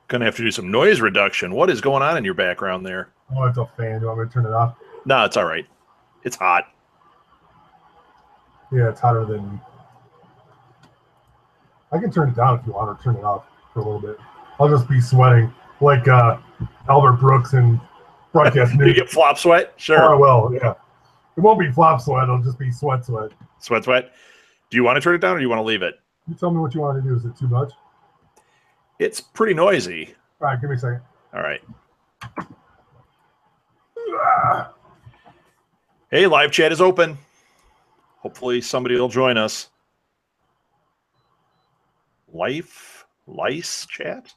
Gonna have to do some noise reduction. What is going on in your background there? Oh, it's a fan. Do you want me to turn it off? No, it's all right. It's hot. Yeah, it's hotter than. I can turn it down if you want, or turn it off for a little bit. I'll just be sweating like Albert Brooks and Broadcast You News. get flop sweat? Sure. Oh, well, yeah. It won't be flop sweat. It'll just be sweat. Sweat. Do you want to turn it down or do you want to leave it? You tell me what you want to do. Is it too much? It's pretty noisy. All right, give me a second. All right. Hey, live chat is open. Hopefully somebody will join us. Lice chat?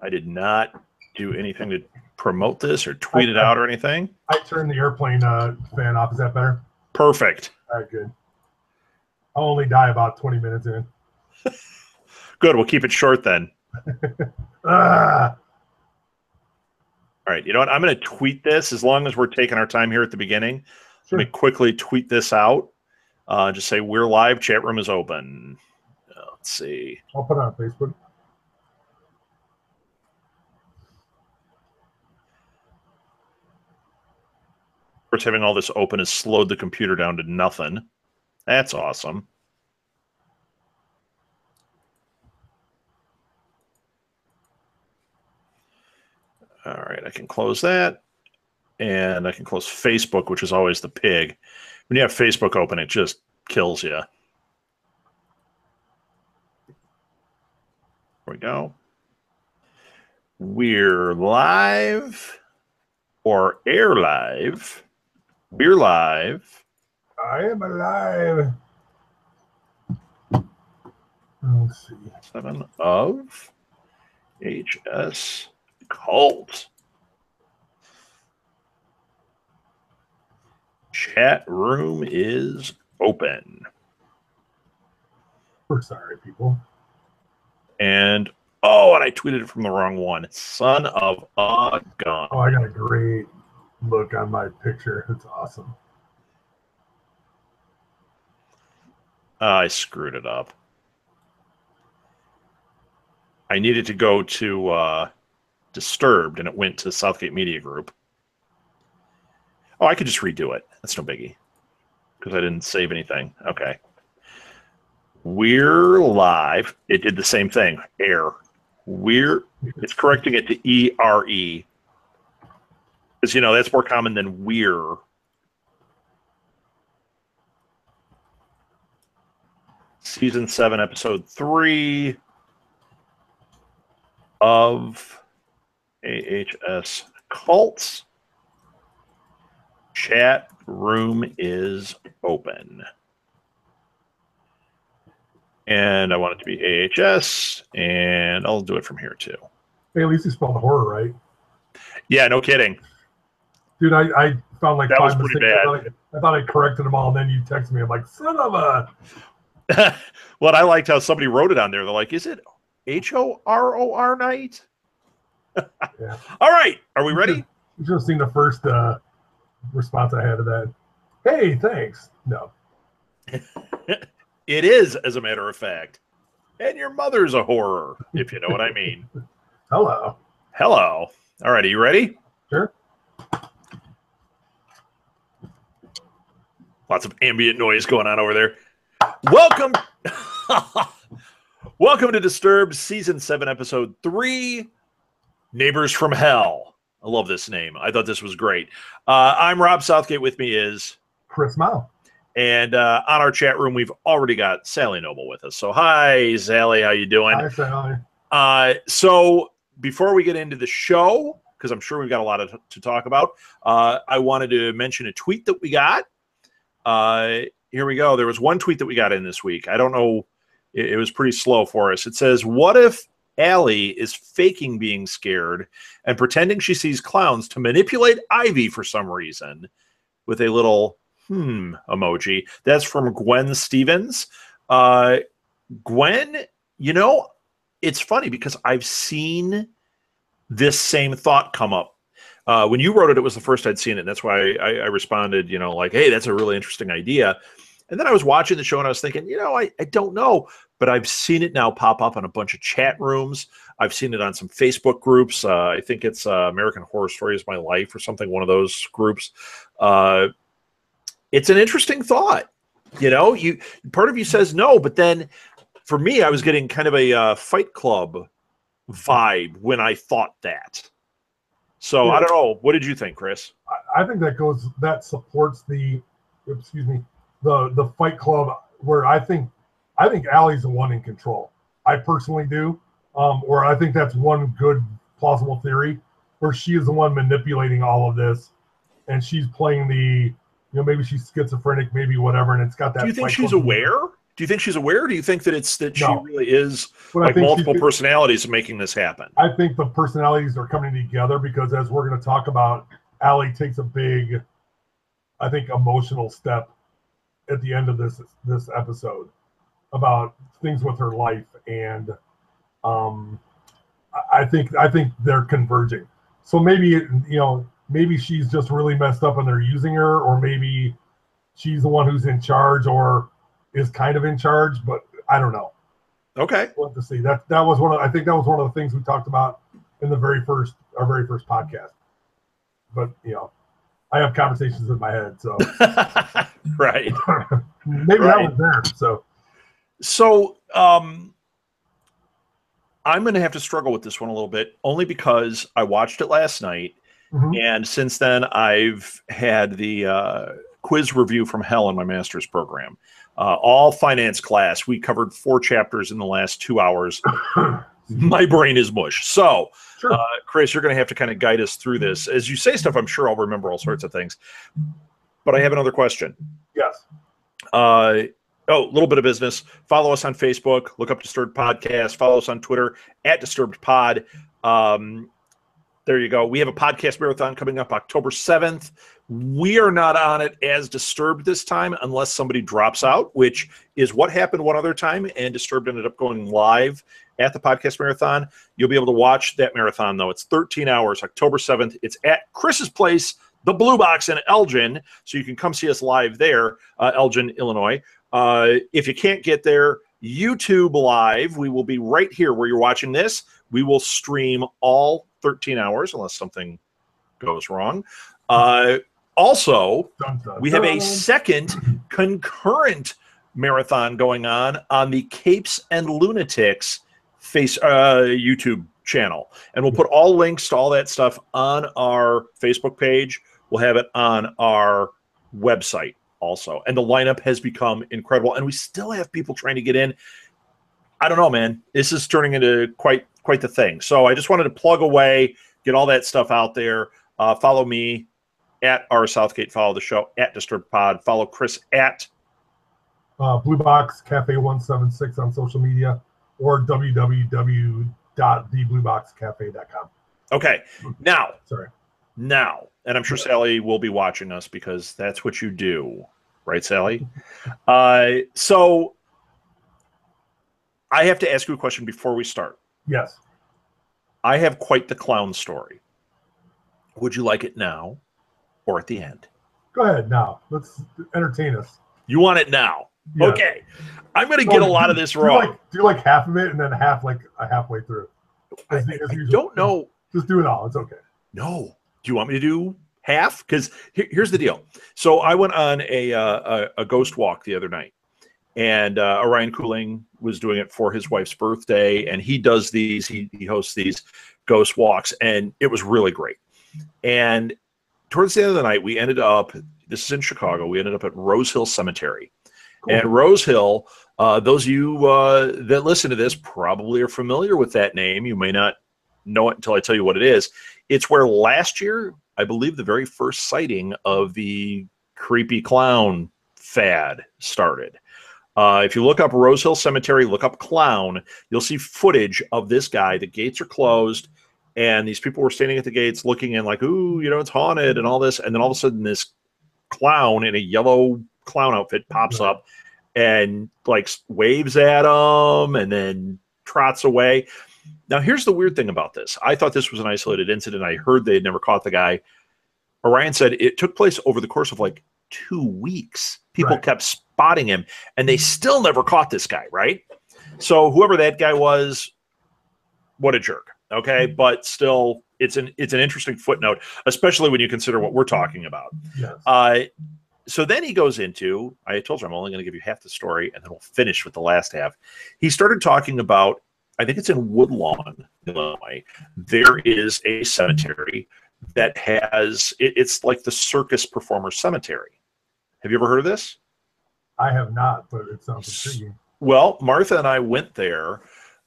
I did not do anything to promote this or tweet it out or anything. I turned the airplane fan off. Is that better? Perfect. All right, good. I'll only die about 20 minutes in. Good. We'll keep it short then. All right. You know what? I'm going to tweet this as long as we're taking our time here at the beginning. Sure. Let me quickly tweet this out. Just say we're live. Chat room is open. Let's see. I'll put it on Facebook. Of course, having all this open has slowed the computer down to nothing. That's awesome. All right, I can close that. And I can close Facebook, which is always the pig. When you have Facebook open, it just kills you. There we go. We're live or air live. We're live. I am alive. Let's see. 7 of HS Cult. Chat room is open. We're sorry, people. And I tweeted it from the wrong one. Son of a gun. Oh, I got a great look on my picture. It's awesome. I screwed it up. I needed to go to Disturbed, and it went to Southgate Media Group. Oh, I could just redo it. That's no biggie. Because I didn't save anything. Okay. We're live. It did the same thing. Air. It's correcting it to E-R-E. Because, that's more common than we're. Season 7, Episode 3 of AHS Cults. Chat room is open. And I want it to be AHS, and I'll do it from here too. Hey, at least you spelled horror right. Yeah, no kidding. Dude, I found like that 5 was pretty mistakes. Bad. I thought I corrected them all, and then you texted me. I'm like, son of a... Well, I liked how somebody wrote it on there. They're like, is it H-O-R-O-R night? Yeah. All right. Are we ready? You should have seen the first response I had to that. Hey, thanks. No. It is, as a matter of fact. And your mother's a horror, if you know what I mean. Hello. Hello. All right. Are you ready? Sure. Lots of ambient noise going on over there. Welcome. Welcome to Disturbed Season 7, Episode 3, Neighbors from Hell. I love this name. I thought this was great. I'm Rob Southgate. With me is Chris Mao. And on our chat room, we've already got Sally Noble with us. So hi, Sally. How you doing? Hi, Sally. So before we get into the show, because I'm sure we've got a lot to talk about, I wanted to mention a tweet that we got. Here we go. There was one tweet that we got in this week. I don't know. It was pretty slow for us. It says, what if Allie is faking being scared and pretending she sees clowns to manipulate Ivy for some reason, with a little emoji. That's from Gwen Stevens. Gwen, it's funny because I've seen this same thought come up. When you wrote it, it was the first I'd seen it. And that's why I responded, you know, like, hey, that's a really interesting idea. And then I was watching the show and I was thinking, you know, I don't know, but I've seen it now pop up in a bunch of chat rooms. I've seen it on some Facebook groups. I think it's American Horror Story is My Life or something, one of those groups. It's an interesting thought. You know, part of you says no, but then for me, I was getting kind of a Fight Club vibe when I thought that. So I don't know. What did you think, Chris? I think that supports the Fight Club, where I think Allie's the one in control. I personally do. Or I think that's one good plausible theory, where she is the one manipulating all of this, and she's playing maybe she's schizophrenic, maybe whatever, and it's got that. Do you think she's aware? Do you think she's aware? Or do you think that she really is like multiple personalities making this happen? I think the personalities are coming together because, as we're going to talk about, Allie takes a big, I think, emotional step at the end of this episode about things with her life, and I think they're converging. So maybe she's just really messed up and they're using her, or maybe she's the one who's in charge or is kind of in charge, but I don't know. Okay. We'll have to see. That was I think that was one of the things we talked about in our very first podcast. But I have conversations in my head, so right. Maybe that was there. So I'm going to have to struggle with this one a little bit, only because I watched it last night. Mm-hmm. And since then, I've had the quiz review from hell in my master's program. All finance class. We covered 4 chapters in the last 2 hours. My brain is mush. So, sure. Chris, you're going to have to kind of guide us through this. As you say stuff, I'm sure I'll remember all sorts of things. But I have another question. Yes. A little bit of business. Follow us on Facebook. Look up Disturbed Podcast. Follow us on Twitter @DisturbedPod. There you go. We have a podcast marathon coming up October 7th. We are not on it as Disturbed this time unless somebody drops out, which is what happened one other time, and Disturbed ended up going live at the podcast marathon. You'll be able to watch that marathon, though. It's 13 hours, October 7th. It's at Chris's place, the Blue Box in Elgin, so you can come see us live there, Elgin, Illinois. If you can't get there, YouTube Live. We will be right here where you're watching this. We will stream all 13 hours unless something goes wrong. Also, we have a second concurrent marathon going on the Capes and Lunatics YouTube channel. And we'll put all links to all that stuff on our Facebook page. We'll have it on our website also. And the lineup has become incredible. And we still have people trying to get in. I don't know, man. This is turning into quite the thing. So I just wanted to plug away, get all that stuff out there. Follow me at R Southgate. Follow the show at DisturbedPod. Follow Chris at Blue Box Cafe 176 on social media, or www.theblueboxcafe.com. Okay. Now, and I'm sure Sally will be watching us because that's what you do. Right, Sally? So I have to ask you a question before we start. Yes. I have quite the clown story. Would you like it now or at the end? Go ahead now. Let's entertain us. You want it now? Yes. Okay. I'm going to get a lot of this wrong. Do like half of it and then half like halfway through. I don't know. Just do it all. It's okay. No. Do you want me to do half? Because here's the deal. So I went on a ghost walk the other night. And Orion Cooling was doing it for his wife's birthday, and he does these. He hosts these ghost walks, and it was really great. And towards the end of the night, we ended up. This is in Chicago. We ended up at Rose Hill Cemetery, cool. And Rose Hill. Those of you that listen to this probably are familiar with that name. You may not know it until I tell you what it is. It's where last year, I believe, the very first sighting of the creepy clown fad started. If you look up Rose Hill Cemetery, look up clown, you'll see footage of this guy. The gates are closed, and these people were standing at the gates looking in like, ooh, it's haunted and all this. And then all of a sudden this clown in a yellow clown outfit pops up and like waves at them and then trots away. Now, here's the weird thing about this. I thought this was an isolated incident. I heard they had never caught the guy. Orion said it took place over the course of like 2 weeks. People kept spotting him, and they still never caught this guy, right? So whoever that guy was, what a jerk. Okay, but still, it's an interesting footnote, especially when you consider what we're talking about. Yes. So then he goes into, I told you I'm only going to give you half the story, and then we'll finish with the last half. He started talking about, I think it's in Woodlawn, Illinois, there is a cemetery that has, it's like the circus performer cemetery. Have you ever heard of this? I have not, but it sounds intriguing. Well, Martha and I went there.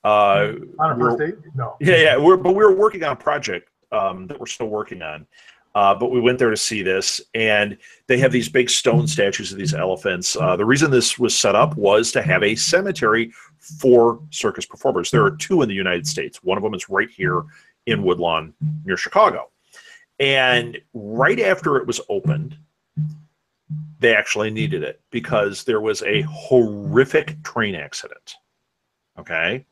On a first date? No. Yeah. But we were working on a project that we're still working on. But we went there to see this, and they have these big stone statues of these elephants. The reason this was set up was to have a cemetery for circus performers. There are 2 in the United States. One of them is right here in Woodlawn near Chicago. And right after it was opened, they actually needed it because there was a horrific train accident. Okay.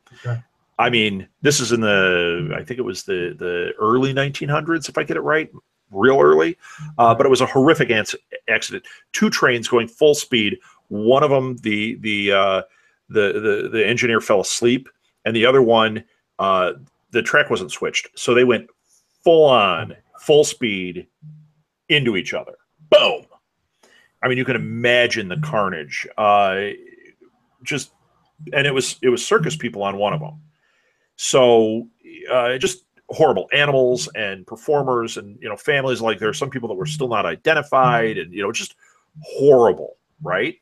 I mean, this is in I think it was the early 1900s, if I get it right, real early. But it was a horrific accident. 2 trains going full speed. One of them, the engineer fell asleep, and the other one, the track wasn't switched. So they went full speed into each other. Boom. I mean, you can imagine the carnage. And it was circus people on one of them. So just horrible animals and performers and, families. Like there are some people that were still not identified and, just horrible. Right.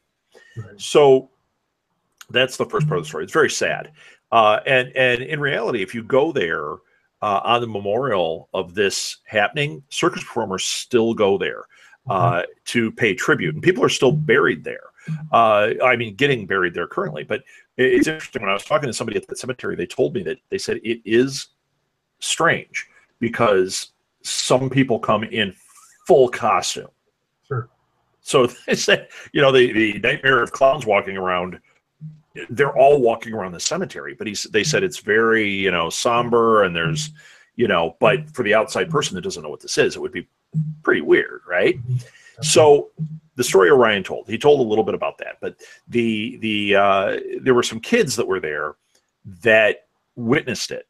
So that's the first part of the story. It's very sad. And in reality, if you go there on the memorial of this happening, circus performers still go there to pay tribute, and people are still buried there. I mean, getting buried there currently. But it's interesting. When I was talking to somebody at the cemetery, they told me that they said it is strange because some people come in full costume. Sure. So they said, the nightmare of clowns walking around, they're all walking around the cemetery, but they said it's very, somber, and there's, but for the outside person that doesn't know what this is, it would be pretty weird, right? So the story Orion told, he told a little bit about that, but there were some kids that were there that witnessed it.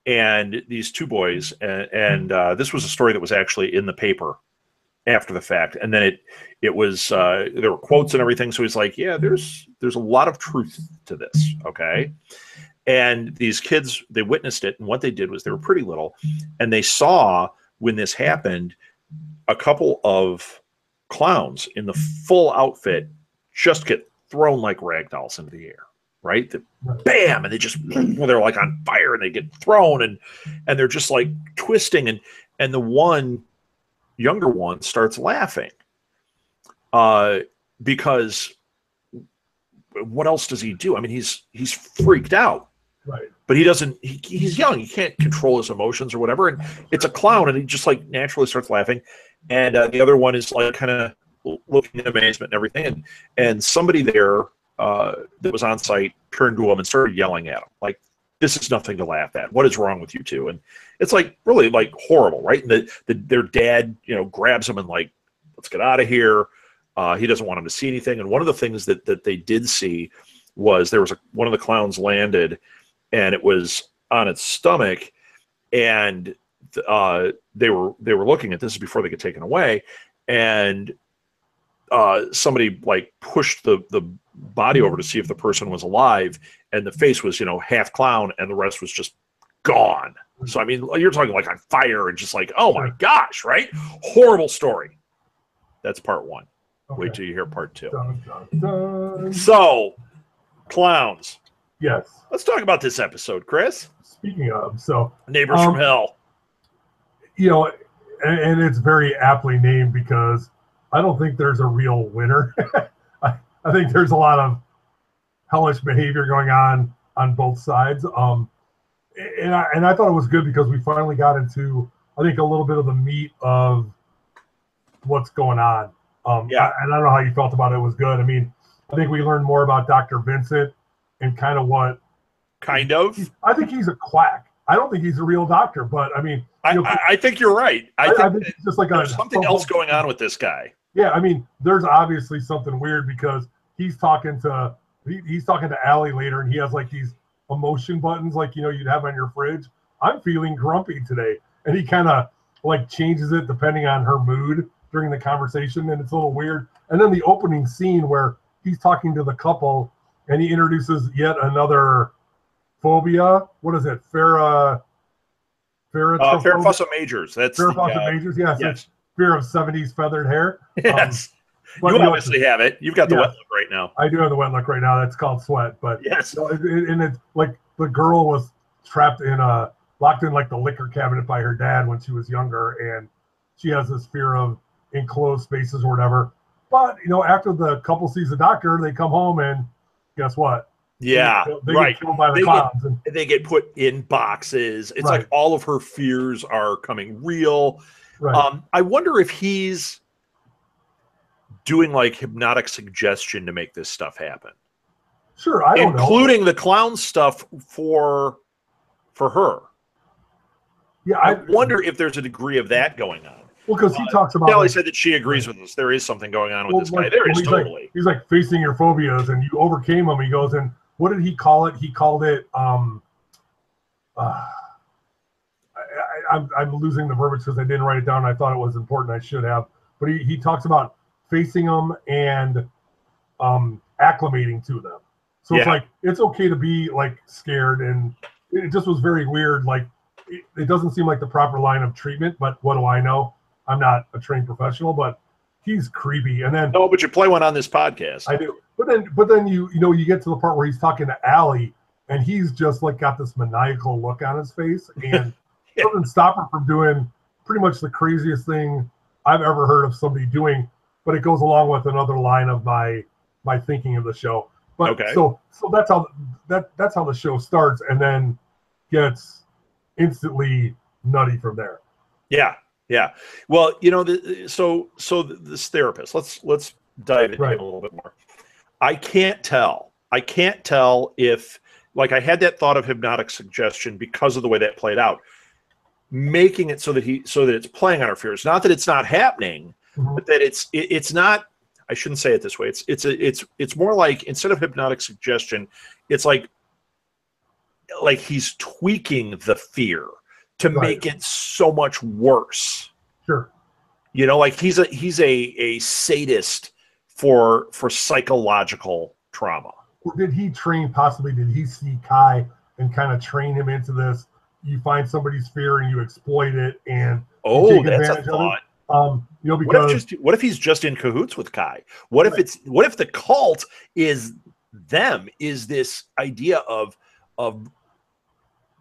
And these 2 boys, and this was a story that was actually in the paper after the fact, and then it was there were quotes and everything. So he's like, yeah, there's a lot of truth to this, okay? And these kids, they witnessed it, and what they did was they were pretty little, and they saw when this happened a couple of clowns in the full outfit just get thrown like rag dolls into the air. Right? Bam! And they just, they're like on fire, and they get thrown, and they're just like twisting, and the one younger one starts laughing because what else does he do? I mean, he's freaked out, right? But he doesn't. He's young. He can't control his emotions or whatever. And it's a clown, and he just like naturally starts laughing. And the other one is like kind of looking in amazement and everything. And somebody there that was on site turned to him and started yelling at him, like, "This is nothing to laugh at. What is wrong with you two?" And it's like really like horrible, right? And their dad, grabs him and like, "Let's get out of here." He doesn't want him to see anything. And one of the things that they did see was there was one of the clowns landed, and it was on its stomach, and they were looking at this before they get taken away, and somebody like pushed the body over to see if the person was alive, and the face was half clown, and the rest was just gone. So I mean, you're talking like on fire, and just like, oh my gosh, right? Horrible story. That's part one. Okay. Wait till you hear part two. Dun, dun, dun. So, clowns. Yes. Let's talk about this episode, Chris. Speaking of, so Neighbors from Hell. And it's very aptly named because I don't think there's a real winner. I think there's a lot of hellish behavior going on both sides. And I thought it was good because we finally got into, I think, a little bit of the meat of what's going on. Yeah. And I don't know how you felt about it. It was good. I mean, I think we learned more about Dr. Vincent and kind of what kind of. I think he's a quack. I don't think he's a real doctor, but I mean, I think you're right. I think it's just like there's something else going on with this guy. Yeah, I mean, there's obviously something weird because he's talking to Allie later, and he has like these emotion buttons, like you'd have on your fridge. I'm feeling grumpy today, and he kind of like changes it depending on her mood during the conversation, and it's a little weird. And then the opening scene where he's talking to the couple, and he introduces yet another phobia. What is it? Farraphosa majors. That's Farraphosa majors. Yes. It's fear of 70s feathered hair. Yes. You obviously have it. You've got the wet look right now. I do have the wet look right now. That's called sweat. But yes, and it's like the girl was locked in like the liquor cabinet by her dad when she was younger, and she has this fear of enclosed spaces or whatever. But after the couple sees the doctor, they come home and guess what? Yeah, they get killed by the clowns. They get put in boxes. It's like all of her fears are coming real. Right. I wonder if he's doing like hypnotic suggestion to make this stuff happen. Sure, I don't know. Including the clown stuff for her. Yeah, I wonder if there's a degree of that going on. Well, because he talks about. Kelly said that she agrees with us. There is something going on with this guy. There is totally. He's like facing your phobias, and you overcame them. He goes, and what did he call it? He called it. I'm losing the verbiage because I didn't write it down. I thought it was important. I should have. But he talks about facing them and acclimating to them. So it's like it's okay to be like scared, and it just was very weird. Like it doesn't seem like the proper line of treatment. But what do I know? I'm not a trained professional, but he's creepy. And then but you play one on this podcast. I do. But then you get to the part where he's talking to Allie, and he's just like got this maniacal look on his face, and doesn't stop her from doing pretty much the craziest thing I've ever heard of somebody doing. But it goes along with another line of my thinking of the show. But so that's how the show starts, and then gets instantly nutty from there. Yeah. Yeah. Well, so this therapist, let's dive into it a little bit more. I can't tell if, like, I had that thought of hypnotic suggestion because of the way that played out, making it so that it's playing on our fears. Not that it's not happening, but that it's not. I shouldn't say it this way. It's more like, instead of hypnotic suggestion, it's like he's tweaking the fear to make it so much worse. Sure. Like he's a sadist for psychological trauma. Or did he see Kai and kind of train him into this? You find somebody's fear and you exploit it, and you take that's a advantage thought. of it. Because what if he's just in cahoots with Kai? What if the cult is this idea of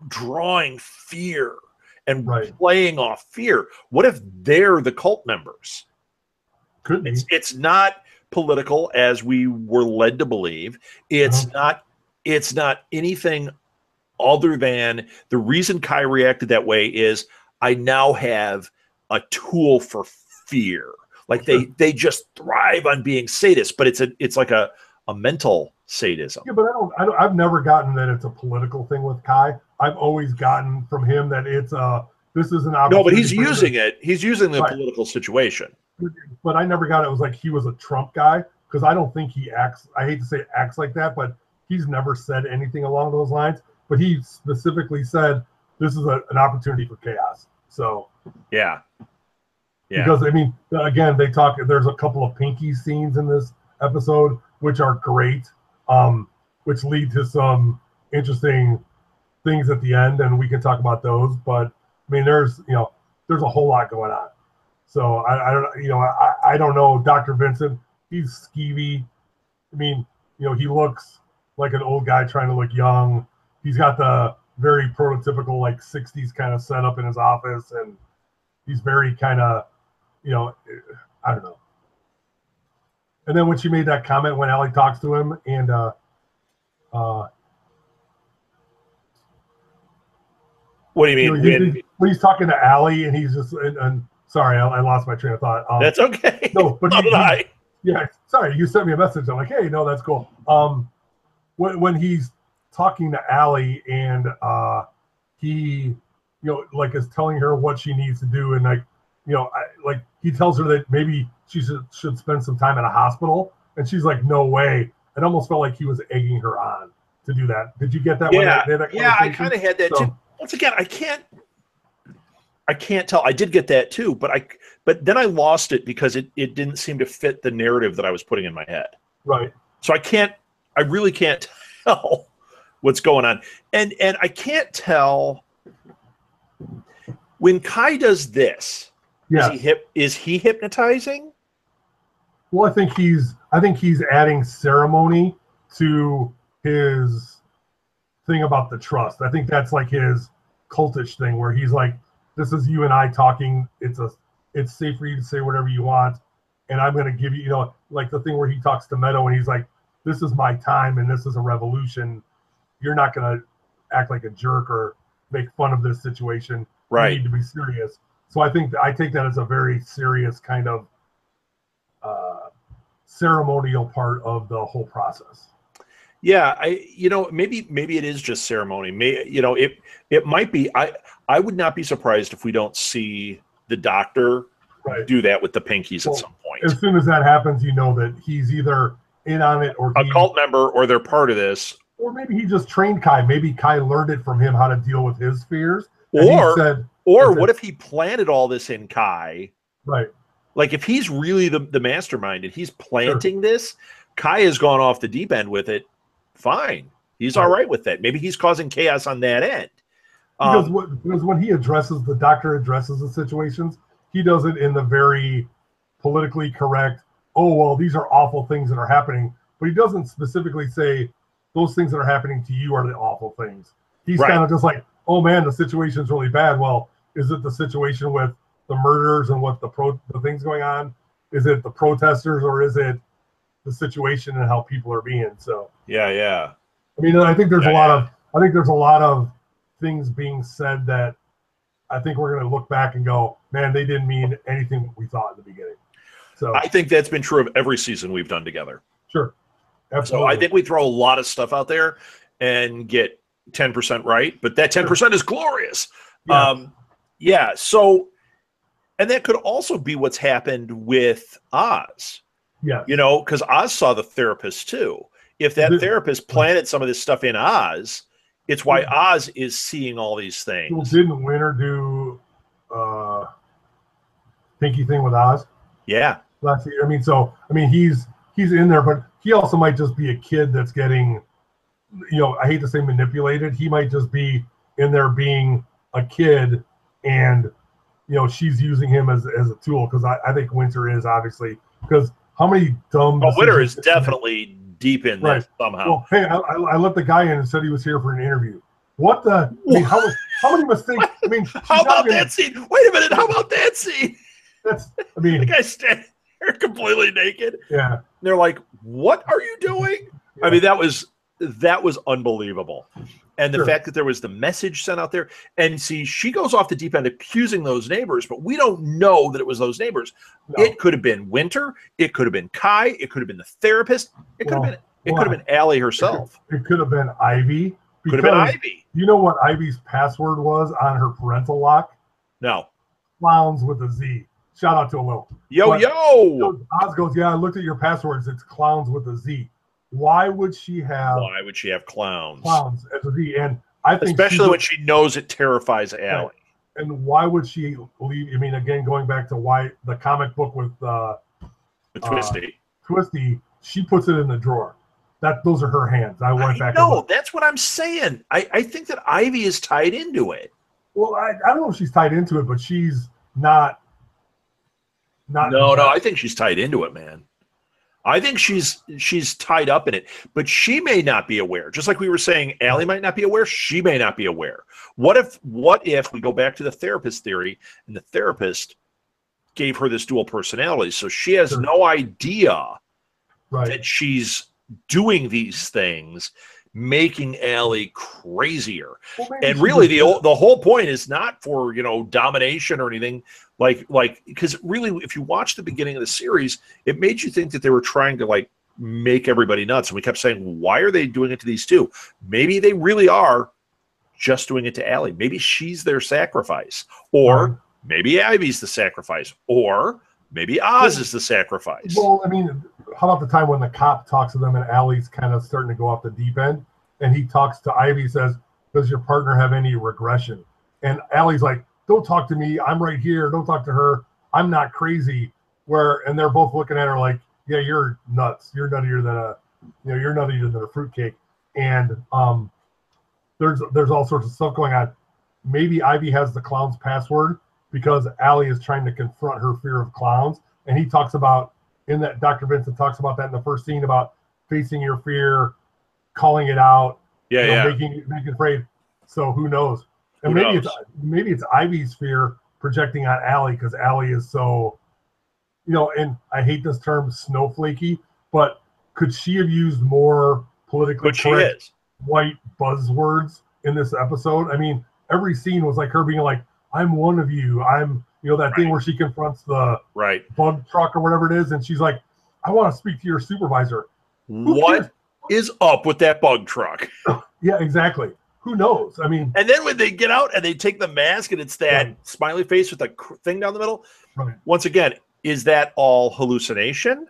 drawing fear and playing off fear? What if they're the cult members? Could be. It's not political, as we were led to believe. It's not anything other than the reason Kai reacted that way is I now have a tool for fear. Like they just thrive on being sadists, but it's like a mental sadism. Yeah, but I've never gotten that it's a political thing with Kai. I've always gotten from him that this is an opportunity. No, but he's using it. He's using the political situation. But I never got it was like he was a Trump guy, because I don't think he acts. I hate to say acts like that, but he's never said anything along those lines. But he specifically said this is an opportunity for chaos. So yeah. Because I mean, again, they talk. There's a couple of Pinky scenes in this episode which are great, which lead to some interesting things at the end, and we can talk about those. But I mean, there's a whole lot going on. So I don't know, Dr. Vincent. He's skeevy. I mean, he looks like an old guy trying to look young. He's got the very prototypical like 60s kind of setup in his office, and he's very kind of, I don't know. And then when she made that comment when Allie talks to him, and what do you mean? When he's talking to Allie, and he's just and sorry, I lost my train of thought. That's okay. No, but I. Yeah, sorry, you sent me a message. I'm like, hey, no, that's cool. When he's talking to Allie, and he, like is telling her what she needs to do, and like, like he tells her that maybe she should spend some time at a hospital, and she's like, no way. It almost felt like he was egging her on to do that. Did you get that? Yeah, I kind of had that too. Once again, I can't tell. I did get that too, but then I lost it because it didn't seem to fit the narrative that I was putting in my head. Right. So I really can't tell what's going on. And I can't tell when Kai does this. Yeah. Is he hypnotizing? Well, I think he's adding ceremony to his thing about the trust. I think that's like his cultish thing where he's like, this is you and I talking. It's safe for you to say whatever you want. And I'm going to give you, like the thing where he talks to Meadow and he's like, this is my time and this is a revolution. You're not going to act like a jerk or make fun of this situation. Right. You need to be serious. So I take that as a very serious kind of ceremonial part of the whole process. Yeah, maybe it is just ceremony. It might be. I would not be surprised if we don't see the Doctor do that with the Pinkies at some point. As soon as that happens, you know that he's either in on it or a cult member, or they're part of this. Or maybe he just trained Kai. Maybe Kai learned it from him how to deal with his fears. Or what if he planted all this in Kai? Right. Like if he's really the mastermind and he's planting this, Kai has gone off the deep end with it. Fine. He's all right with that. Maybe he's causing chaos on that end. Because when the Doctor addresses the situations, he does it in the very politically correct, oh, well, these are awful things that are happening. But he doesn't specifically say those things that are happening to you are the awful things. He's kind of just like, oh man, the situation's really bad. Well, is it the situation with the murders and what the things going on? Is it the protesters, or is it the situation and how people are being? So yeah. I mean, I think there's a lot of things being said that I think we're going to look back and go, man, they didn't mean anything what we thought in the beginning. So I think that's been true of every season we've done together. Sure. Absolutely. So I think we throw a lot of stuff out there and get 10% right, but that 10% is glorious. Yeah. So, and that could also be what's happened with Oz. Yeah. Because Oz saw the therapist too. If that therapist planted some of this stuff in Oz, it's why Oz is seeing all these things. Well, didn't Winter do Pinky thing with Oz? Yeah. Last year. He's in there, but he also might just be a kid that's getting, I hate to say manipulated. He might just be in there being a kid, and she's using him as a tool, because I think Winter is, obviously, because how many dumb Winter is definitely deep in this somehow. Well, hey, I let the guy in and said he was here for an interview. What the? How many mistakes? How about that scene? Wait a minute. How about that scene? The guy's standing there completely naked. Yeah. And they're like, "What are you doing?" Yeah. That was unbelievable. And the fact that there was the message sent out there, and see, she goes off the deep end accusing those neighbors, but we don't know that it was those neighbors. No. It could have been Winter. It could have been Kai. It could have been the therapist. It could have been Allie herself. It could have been Ivy. Could have been Ivy. You know what Ivy's password was on her parental lock? No. Clowns with a Z. Shout out to Will. Yo. Oz goes, yeah, I looked at your passwords. It's clowns with a Z. Why would she have clowns? Clowns as a Z. And I think especially when she knows it terrifies Allie. Right. And why would she leave? Again, going back to why the comic book with Twisty, she puts it in the drawer. Those are her hands. I went back. No, that's what I'm saying. I think that Ivy is tied into it. Well, I don't know if she's tied into it, but she's not. No, I think she's tied into it, man. I think she's tied up in it, but she may not be aware. Just like we were saying, Allie might not be aware. She may not be aware. What if we go back to the therapist theory, and the therapist gave her this dual personality, so she has no idea that she's doing these things, making Allie crazier. Well, and really, the whole point is not for domination or anything. Like because really, if you watch the beginning of the series, it made you think that they were trying to make everybody nuts. And we kept saying, why are they doing it to these two? Maybe they really are just doing it to Allie. Maybe she's their sacrifice. Or maybe Ivy's the sacrifice. Or maybe Oz is the sacrifice. Well, I mean, how about the time when the cop talks to them and Allie's kind of starting to go off the deep end? And he talks to Ivy, says, does your partner have any regression? And Allie's like, don't talk to me. I'm right here. Don't talk to her. I'm not crazy. And they're both looking at her like, yeah, you're nuts. You're nuttier than a fruitcake. And there's all sorts of stuff going on. Maybe Ivy has the clown's password because Allie is trying to confront her fear of clowns. And he talks about, Dr. Vincent talks about that in the first scene about facing your fear, calling it out, making afraid. So who knows? And maybe it's Ivy's fear projecting on Allie because Allie is so, and I hate this term snowflakey, but could she have used more politically correct white buzzwords in this episode? I mean, every scene was like her being like, I'm one of you. I'm, that thing where she confronts the bug truck or whatever it is. And she's like, I want to speak to your supervisor. What is up with that bug truck? Yeah, exactly. Who knows? I mean, and then when they get out and they take the mask and it's that smiley face with the thing down the middle. Right. Once again, is that all hallucination,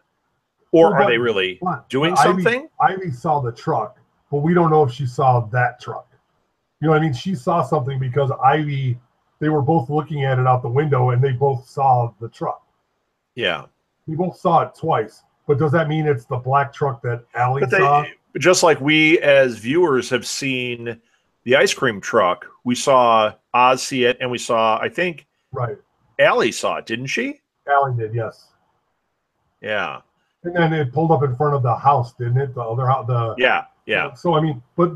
or are they really doing something? Ivy saw the truck, but we don't know if she saw that truck. You know what I mean? She saw something because Ivy. They were both looking at it out the window, and they both saw the truck. Yeah, we both saw it twice. But does that mean it's the black truck that Allie saw? Just like we as viewers have seen the ice cream truck, we saw Oz see it, and we saw, I think, Allie saw it, didn't she? Allie did, yes. Yeah. And then it pulled up in front of the house, didn't it? The other house. Yeah. So I mean, but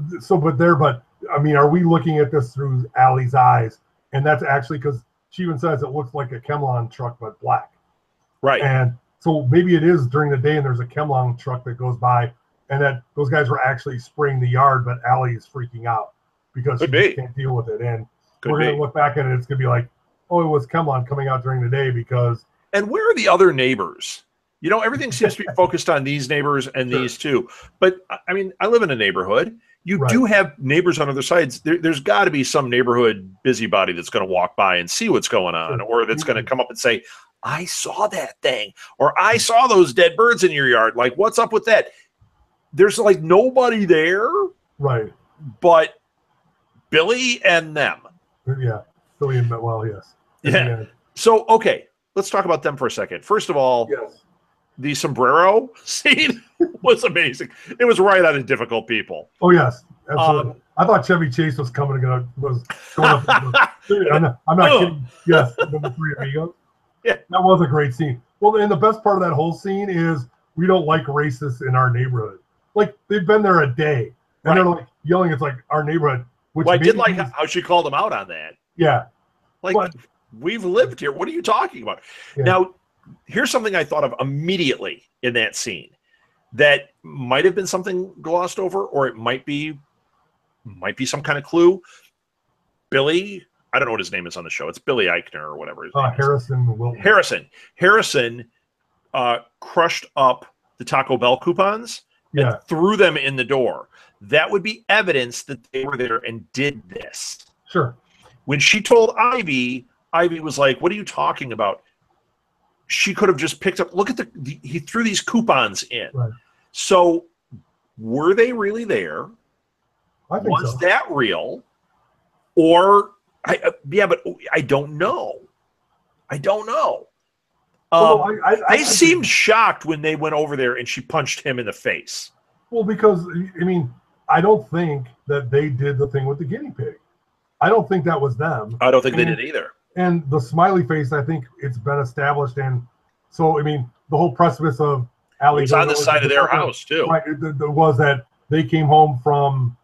I mean, are we looking at this through Allie's eyes? And that's actually because she even says it looks like a Kemlon truck but black. Right. And so maybe it is during the day, and there's a Kemlon truck that goes by, and that those guys were actually spraying the yard, but Allie is freaking out because she just can't deal with it. And we're going to look back at it. It's going to be like, oh, it was Kemlon coming out during the day because. And where are the other neighbors? Everything seems to be focused on these neighbors and these two. But I mean, I live in a neighborhood. You do have neighbors on other sides. There's got to be some neighborhood busybody that's going to walk by and see what's going on, or that's going to come up and say, I saw that thing, or I saw those dead birds in your yard. Like, what's up with that? There's like nobody there. Right. But Billy and them. Yeah. Billy and, yes. Yeah. So, okay, let's talk about them for a second. First of all, the sombrero scene was amazing. It was right out of Difficult People. Oh, yes. Absolutely. I thought Chevy Chase was going up. I'm not kidding. Yes. The Three Amigos. Yeah. That was a great scene. Well, and the best part of that whole scene is we don't like racists in our neighborhood. Like, they've been there a day, and they're like yelling, it's like our neighborhood. Which I did like how she called them out on that. Yeah. Like, we've lived here. What are you talking about? Yeah. Now, here's something I thought of immediately in that scene that might have been something glossed over, or it might be some kind of clue. Billy, I don't know what his name is on the show. It's Billy Eichner or whatever his name is. Harrison crushed up the Taco Bell coupons and threw them in the door. That would be evidence that they were there and did this. Sure. When she told Ivy was like, what are you talking about? She could have just picked up, look at he threw these coupons in. Right. So were they really there? I think was that real? Or, but I don't know. They seemed shocked when they went over there and she punched him in the face. Well, because, I mean, I don't think that they did the thing with the guinea pig. I don't think that was them. I don't think they did either. And the smiley face, I think it's been established. And so, I mean, the whole precipice of Allie. It's on the side of their house, too. Right. It was that they came home from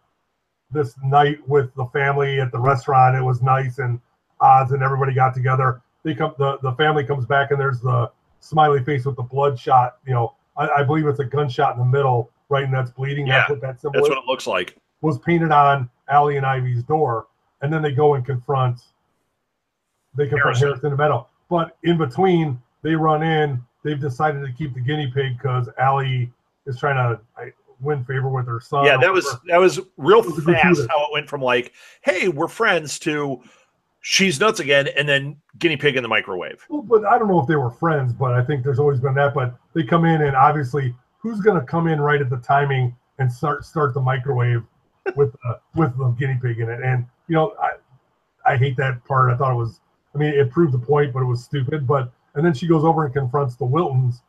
this night with the family at the restaurant. It was nice, and Oz and everybody got together. The family comes back, and there's the smiley face with the bloodshot. I believe it's a gunshot in the middle, right? And that's bleeding. Yeah, that's what that symbol is. What it looks like. Was painted on Allie and Ivy's door. And then they go and confront Harrison in the meadow. But in between, they run in. They've decided to keep the guinea pig because Allie is trying to win favor with her son. Yeah, that was real fast how it went from like, hey, we're friends to she's nuts again, and then guinea pig in the microwave. Well, but I don't know if they were friends, but I think there's always been that. But they come in, and obviously, who's going to come in right at the timing and start the microwave with the guinea pig in it? And I hate that part. I thought it was. I mean, it proved the point, but it was stupid. And then she goes over and confronts the Wiltons.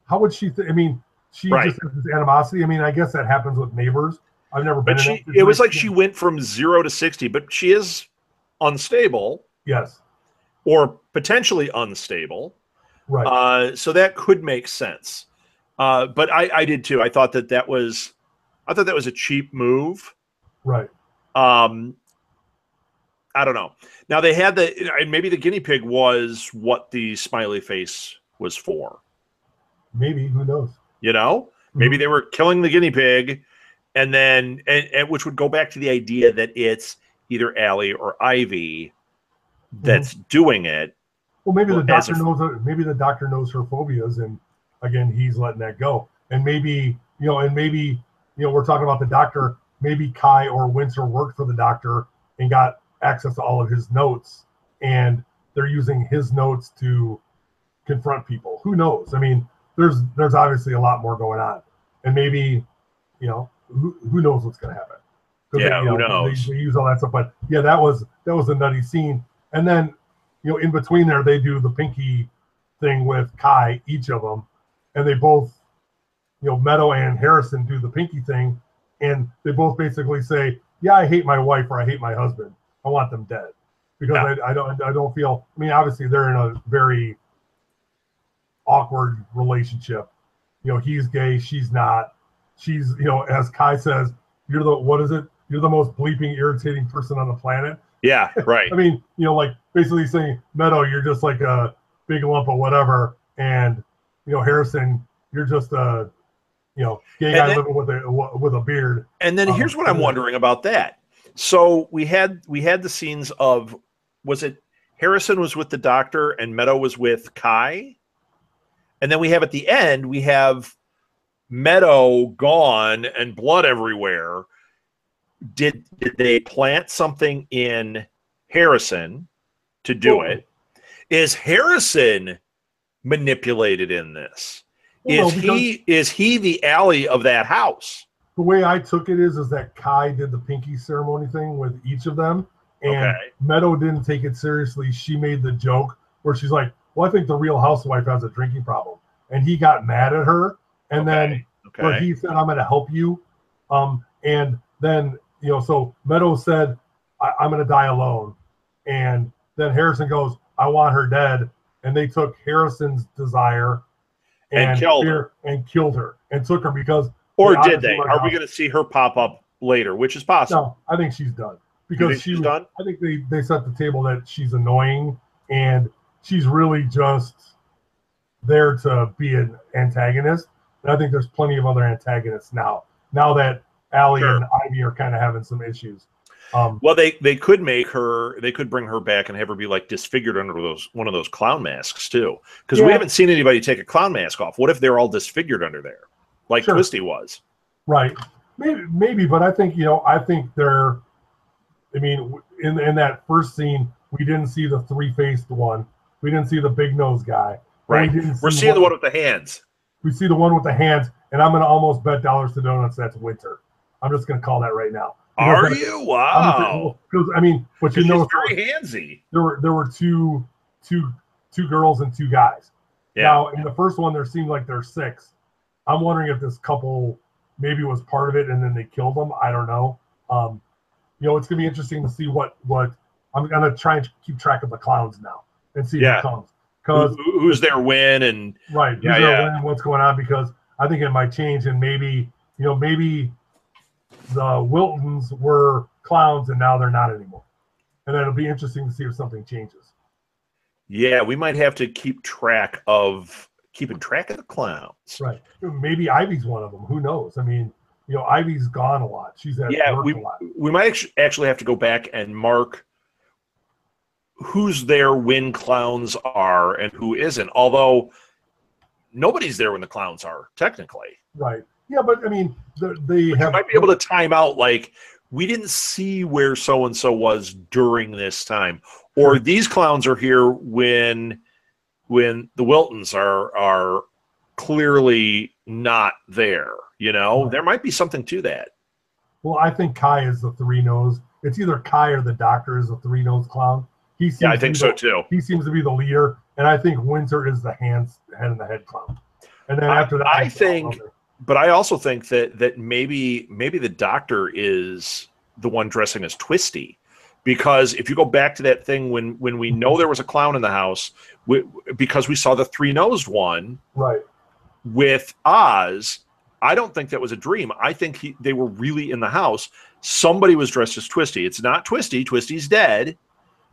How would she? I mean, she just has this animosity. I mean, I guess that happens with neighbors. I've never been. But it was like she went from 0 to 60, but she is unstable. Yes. Or potentially unstable. Right. So that could make sense. But I did too. I thought that was a cheap move. Right. I don't know. Now they had maybe the guinea pig was what the smiley face was for. Maybe, who knows? Maybe they were killing the guinea pig, and then and which would go back to the idea that it's either Allie or Ivy that's doing it. Well, maybe the doctor knows. Maybe the doctor knows her phobias, and again, he's letting that go. And maybe we're talking about the doctor. Maybe Kai or Windsor worked for the doctor and got access to all of his notes, and they're using his notes to confront people. Who knows? I mean, there's obviously a lot more going on, and maybe who knows what's going to happen. Yeah, who knows? They use all that stuff, but yeah, that was a nutty scene. And then in between there, they do the pinky thing with Kai, each of them, and they both, Meadow and Harrison do the pinky thing, and they both basically say, "Yeah, I hate my wife or I hate my husband. I want them dead," because I don't feel. I mean, obviously they're in a very awkward relationship. He's gay, she's not. She's, as Kai says, you're the most bleeping irritating person on the planet. Yeah, right. I mean, like basically saying, Meadow, you're just like a big lump of whatever, and Harrison, you're just a gay guy living with a beard. And then here's what I'm wondering about that. So we had the scenes of, was it Harrison was with the doctor and Meadow was with Kai? And then we have at the end, we have Meadow gone and blood everywhere. Did they plant something in Harrison to do it? Is Harrison manipulated in this? Is he the Allie of that house? The way I took it is that Kai did the pinky ceremony thing with each of them, and Meadow didn't take it seriously. She made the joke where she's like, "Well, I think the Real Housewife has a drinking problem," and he got mad at her, and then where he said, "I'm going to help you," and then so Meadow said, "I'm going to die alone," and then Harrison goes, "I want her dead," and they took Harrison's desire and killed her and took her because. Or did they? Are we going to see her pop up later, which is possible? No, I think she's done because she's done. I think they set the table that she's annoying and she's really just there to be an antagonist. And I think there's plenty of other antagonists now. Now that Allie and Ivy are kind of having some issues. Well, they could bring her back and have her be like disfigured under one of those clown masks too, because we haven't seen anybody take a clown mask off. What if they're all disfigured under there? Like Twisty was. Right. Maybe, but I think, they're, I mean, in that first scene, we didn't see the three-faced one. We didn't see the big nose guy. Right. We're seeing the one with the hands. We see the one with the hands, and I'm going to almost bet dollars to donuts that's Winter. I'm just going to call that right now. Are you? Wow. Because, I mean, but she's very handsy. There were two girls and two guys. Yeah. Now, in the first one, there seemed like there's 6. I'm wondering if this couple maybe was part of it and then they killed them. I don't know. It's gonna be interesting to see what I'm gonna try and keep track of the clowns now and see who comes. Because who's there when and who's there when and what's going on, because I think it might change and maybe the Wiltons were clowns and now they're not anymore. And it'll be interesting to see if something changes. Yeah, we might have to keeping track of the clowns. Right. Maybe Ivy's one of them. Who knows? I mean, Ivy's gone a lot. She's at work a lot. We might actually have to go back and mark who's there when clowns are and who isn't. Although nobody's there when the clowns are, technically. Right. Yeah, but I mean, You might be able to time out, like, we didn't see where so-and-so was during this time. Or these clowns are here when the Wiltons are clearly not there. You know, Right. there might be something to that. Well, I think Kai is the three-nose. It's either Kai or the doctor is the three-nose clown. Yeah, I think so too. He seems to be the leader, and I think Winter is the head and the head clown. And then after that, I think, but I also think that maybe the doctor is the one dressing as Twisty, because if you go back to that thing when we know there was a clown in the house, because we saw the three-nosed one, right, with Oz. I don't think that was a dream. I think they were really in the house. Somebody was dressed as Twisty. It's not Twisty. Twisty's dead.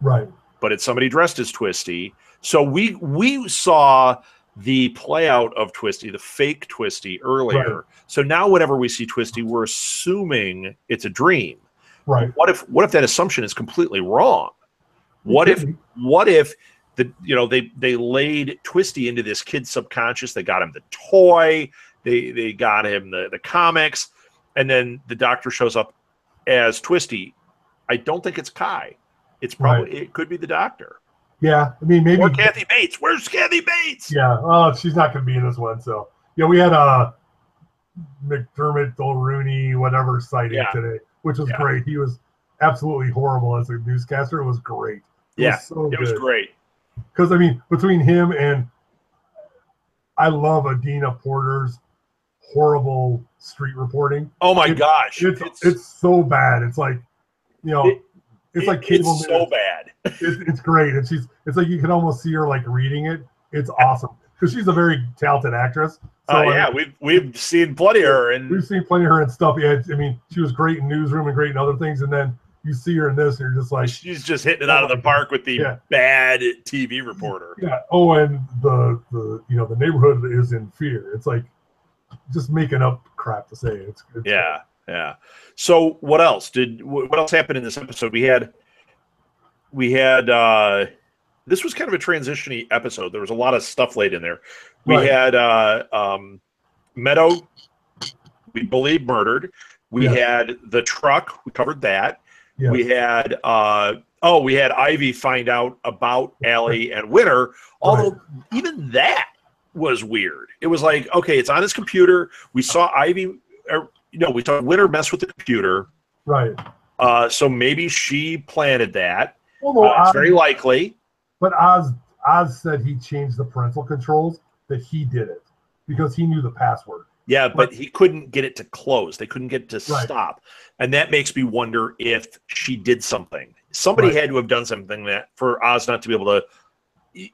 Right. But it's somebody dressed as Twisty. So we saw the play out of Twisty, the fake Twisty, earlier. Right. So now whenever we see Twisty, we're assuming it's a dream. Right. What if that assumption is completely wrong? What if they laid Twisty into this kid's subconscious? They got him the toy. They got him the comics, and then the doctor shows up as Twisty. I don't think it's Kai. It's probably It could be the doctor. Yeah, I mean maybe. Or Kathy Bates. Where's Kathy Bates? Yeah, she's not going to be in this one. So yeah, we had a McDermott Mulrooney whatever sighting today, which was great. He was absolutely horrible as a newscaster. It was great. It was great. Because I mean, between him and I love Adina Porter's horrible street reporting. Oh my gosh. It's so bad. It's like, it's like cable news. It's so bad. It's great. And it's like you can almost see her like reading it. It's awesome. Because she's a very talented actress. So, we've seen plenty of her and we've seen plenty of her and stuff. Yeah, I mean, she was great in Newsroom and great in other things, and then you see her in this, and you're just like, she's just hitting it out of the park with the bad TV reporter. Yeah. Oh, and the neighborhood is in fear. It's like just making up crap to say. It's yeah. So what else happened in this episode? We had this was kind of a transition-y episode. There was a lot of stuff laid in there. We had Meadow, we believe, murdered. We had the truck. We covered that. Yeah. We had Ivy find out about Allie and Winter, although even that was weird. It was like, okay, it's on his computer. We saw we saw Winter mess with the computer. Right. So maybe she planted that. Well, it's very likely. But Oz said he changed the parental controls, that he did it because he knew the password. Yeah, but he couldn't get it to close. They couldn't get it to stop. And that makes me wonder if she did something. Somebody had to have done something that for Oz not to be able to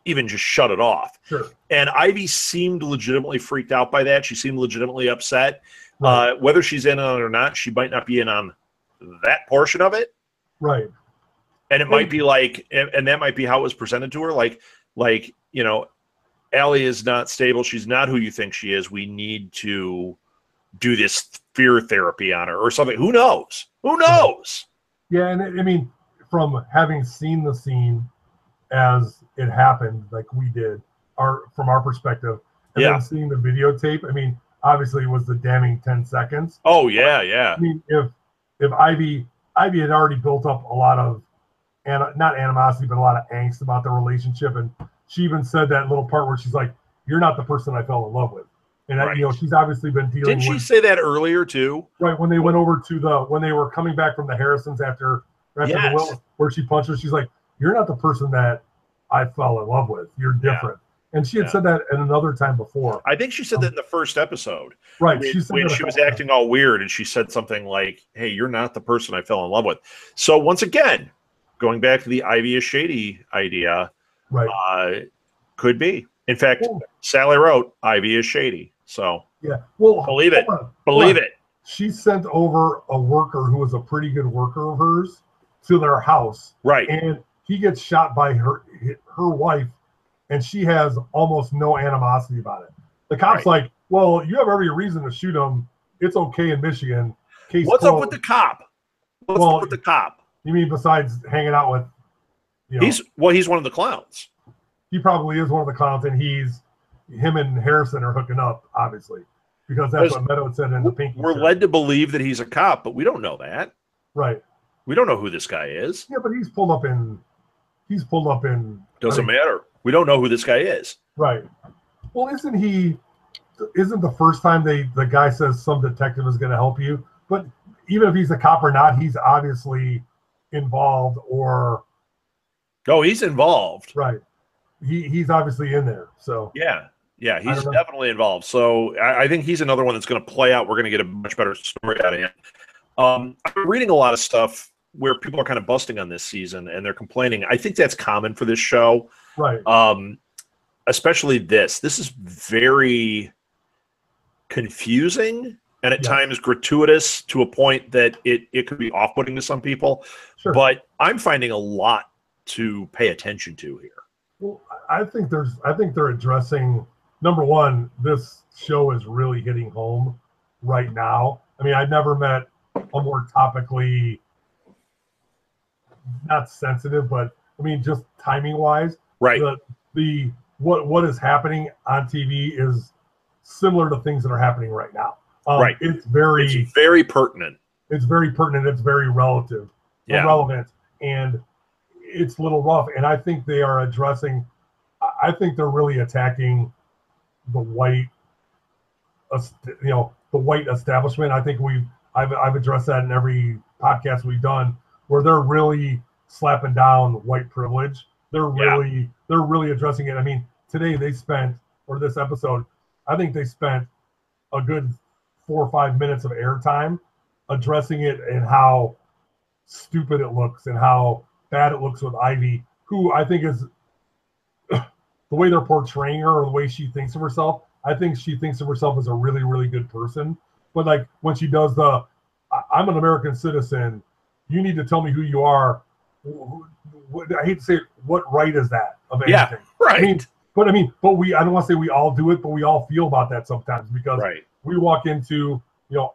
even just shut it off. Sure. And Ivy seemed legitimately freaked out by that. She seemed legitimately upset. Right. Whether she's in on it or not, she might not be in on that portion of it. Right. And it might be like, and that might be how it was presented to her. Like, Allie is not stable. She's not who you think she is. We need to do this fear therapy on her or something. Who knows? Yeah. And I mean, from having seen the scene as it happened, like we did, from our perspective, and then seeing the videotape, I mean, obviously it was the damning 10 seconds. Oh, yeah. I mean, if Ivy had already built up a lot of, not animosity, but a lot of angst about the relationship. And she even said that little part where she's like, "You're not the person I fell in love with." And she's obviously been dealing with. Didn't she say that earlier too? Right. When they went over to when they were coming back from the Harrisons after the will, where she punched her, she's like, "You're not the person that I fell in love with. You're different." Yeah. And she had said that at another time before. I think she said that in the first episode. Right. When she was acting all weird and she said something like, "Hey, you're not the person I fell in love with." So once again, going back to the Ivy is shady idea, could be. In fact, Sally wrote Ivy is shady. So believe it. Believe it. She sent over a worker who was a pretty good worker of hers to their house. Right. And he gets shot by her wife, and she has almost no animosity about it. The cop's like, "Well, you have every reason to shoot him. It's okay in Michigan." What's up with the cop? What's up with the cop? You mean besides hanging out with? He's one of the clowns. He probably is one of the clowns, and he's him and Harrison are hooking up, obviously, because that's what Meadow said in the Pinky. We're led to believe that he's a cop, but we don't know that. Right. We don't know who this guy is. Yeah, but he's pulled up in. Doesn't matter. We don't know who this guy is. Right. Well, isn't the first time the guy says some detective is going to help you? But even if he's a cop or not, he's obviously involved or. Oh, he's involved. Right. He's obviously in there. So yeah, he's definitely involved. So I think he's another one that's going to play out. We're going to get a much better story out of him. I'm reading a lot of stuff where people are kind of busting on this season and they're complaining. I think that's common for this show. Right. Especially this. This is very confusing and at times gratuitous to a point that it could be off-putting to some people. Sure. But I'm finding a lot to pay attention to here. Well, I think they're addressing, number one, this show is really hitting home right now. I mean, I've never met a more topically, not sensitive, but I mean, just timing wise, right? The what is happening on TV is similar to things that are happening right now. Right. It's very pertinent. It's very pertinent. It's very relevant, and it's a little rough. And I think they are addressing. I think they're really attacking the white, the white establishment. I think I've addressed that in every podcast we've done, where they're really slapping down white privilege. They're really addressing it. I mean, today this episode, I think they spent a good 4 or 5 minutes of airtime addressing it and how stupid it looks and how bad it looks with Ivy, who I think is the way they're portraying her or the way she thinks of herself. I think she thinks of herself as a really, really good person. But like when she does I'm an American citizen, you need to tell me who you are. I hate to say it, what right is that of anything? Yeah, right. But I don't want to say we all do it, but we all feel about that sometimes because we walk into,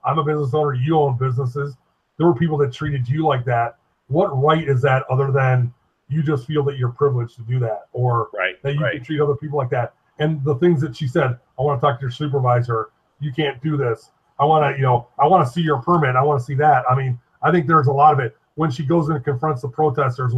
I'm a business owner, you own businesses. There were people that treated you like that. What right is that other than you just feel that you're privileged to do that or that you can treat other people like that? And the things that she said, I want to talk to your supervisor. You can't do this. I want to see your permit. I want to see that. I mean, I think there's a lot of it when she goes in and confronts the protesters,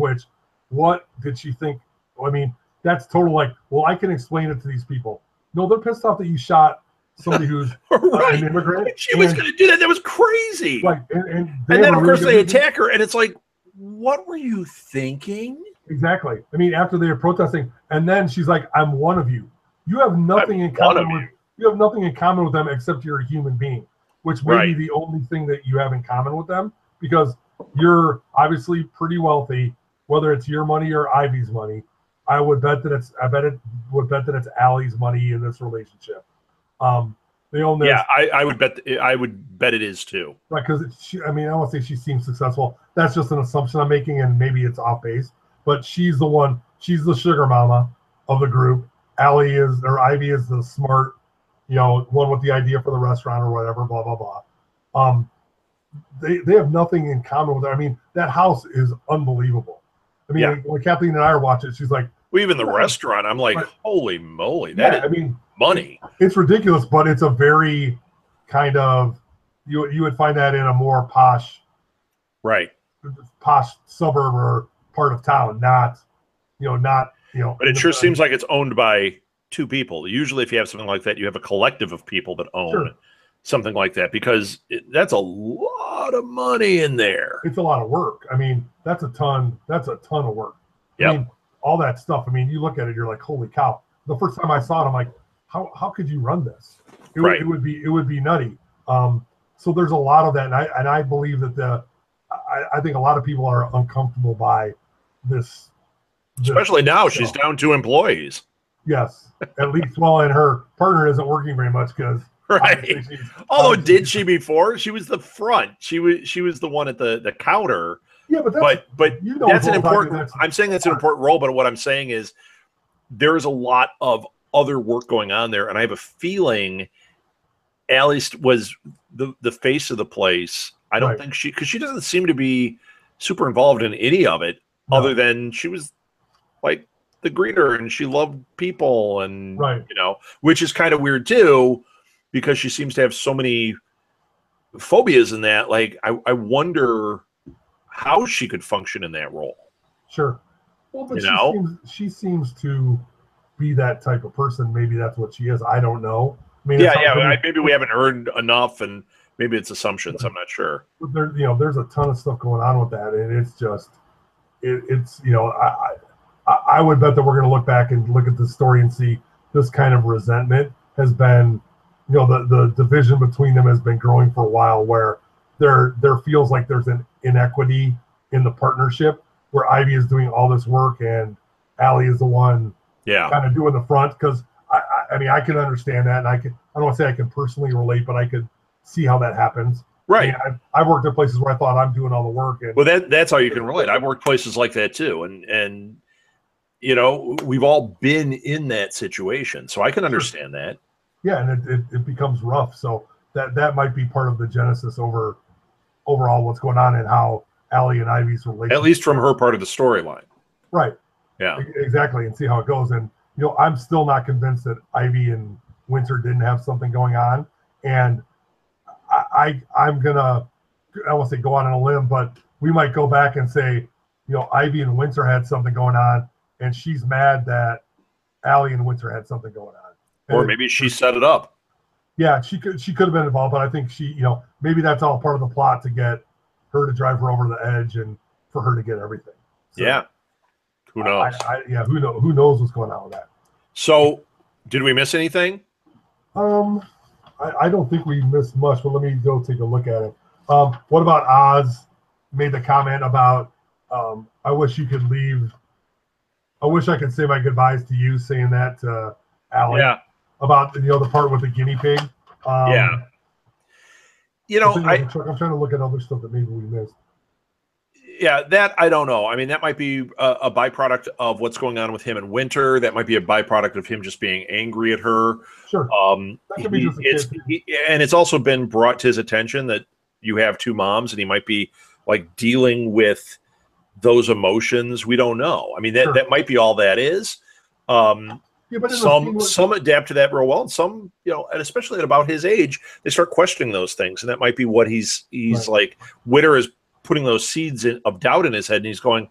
what did she think? I mean, that's total like, well, I can explain it to these people. No, they're pissed off that you shot somebody who's an immigrant. She was going to do that. That was crazy. Like, and then of course they attack her, and it's like, what were you thinking? Exactly. I mean, after they were protesting, and then she's like, "I'm one of you. You have nothing in common with you have nothing in common with them except you're a human being, which may be the only thing that you have in common with them because you're obviously pretty wealthy, whether it's your money or Ivy's money. I would bet that it's Allie's money in this relationship. They own this. Yeah, I would bet it is too. Right, because I won't say she seems successful. That's just an assumption I'm making, and maybe it's off base. But she's the sugar mama of the group. Ivy is the smart, one with the idea for the restaurant or whatever, blah, blah, blah. They have nothing in common with her. I mean, that house is unbelievable. I mean, when Kathleen and I are watching, she's like, well, even the restaurant, I'm like, holy moly, that is money. It's ridiculous, but it's a very kind of, you would find that in a more posh suburb or part of town, not. But it sure seems like it's owned by two people. Usually, if you have something like that, you have a collective of people that own something like that because that's a lot of money in there. It's a lot of work. I mean, that's a ton of work. Yeah. I mean, all that stuff. I mean, you look at it, you're like, holy cow. The first time I saw it, I'm like, how could you run this? It would be nutty. So there's a lot of that, and I believe that I think a lot of people are uncomfortable by this. Especially now, she's down 2 employees. Yes, at least. Well, and her partner isn't working very much because Although did she before? She was the front. She was the one at the counter. Yeah, but that's an important. I'm saying that's an important role. But what I'm saying is there is a lot of other work going on there, and I have a feeling Allie was the face of the place. I don't think because she doesn't seem to be super involved in any of it, other than she was like the greeter and she loved people, and Right. you know, which is kind of weird too, because she seems to have so many phobias in that. Like, I wonder how she could function in that role. Sure. Well, but You know? she seems to be that type of person. Maybe that's what she is. I don't know. I mean, it's Yeah, hard for me. maybe we haven't heard enough, and maybe it's assumptions. I'm not sure. There, there's a ton of stuff going on with that, and it's just, it's I would bet that we're going to look back and look at the story and see this kind of resentment has been, the division between them has been growing for a while, where there feels like there's an inequity in the partnership, where Ivy is doing all this work and Allie is the one kind of doing the front. Because I mean, I can understand that, and I don't want to say I can personally relate, but I could see how that happens. Right. I mean, I've worked at places where I thought I'm doing all the work. And, well, that's how you can relate. I've worked places like that too, and we've all been in that situation, so I can understand that. Yeah, and it becomes rough. So that might be part of the genesis overall what's going on and how Allie and Ivy's relationship. At least from her part of the storyline. Right. Yeah. Exactly, and see how it goes. And I'm still not convinced that Ivy and Winter didn't have something going on. And I'm gonna, I won't say go on a limb, but we might go back and say, Ivy and Winter had something going on, and she's mad that Allie and Winter had something going on. Or maybe she set it up. Yeah, she could have been involved, but I think she, maybe that's all part of the plot to get her to drive her over the edge and for her to get everything. So, yeah. Who knows? Who knows what's going on with that? So, did we miss anything? I don't think we missed much, but let me go take a look at it. What about Oz made the comment about, I wish you could leave. I wish I could say my goodbyes to you, saying that to Allie. Yeah. About the part with the guinea pig. Yeah. I'm trying to look at other stuff that maybe we missed. Yeah, that I don't know. I mean, that might be a byproduct of what's going on with him in Winter. That might be a byproduct of him just being angry at her. Sure. That could be just and it's also been brought to his attention that you have two moms, and he might be like dealing with those emotions. We don't know. I mean, that might be all that is. But some adapt to that real well, and some, and especially at about his age, they start questioning those things, and that might be what he's right. Like Witter is putting those seeds of doubt in his head, and he's going,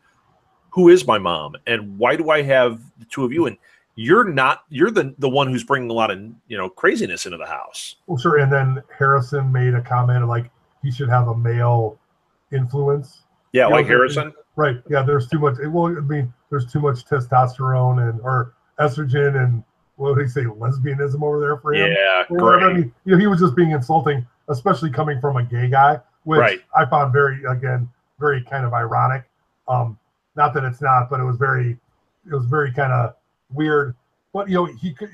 "Who is my mom, and why do I have the two of you?" And you're the one who's bringing a lot of craziness into the house. Well, sure. And then Harrison made a comment like he should have a male influence. Yeah, like Harrison. Right. Yeah. There's too much. Well, I mean, there's too much testosterone or estrogen and what did he say, lesbianism over there for him? Yeah, great. I mean, he was just being insulting, especially coming from a gay guy, which I found very kind of ironic. Not that it's not, but it was very kind of weird. But he could.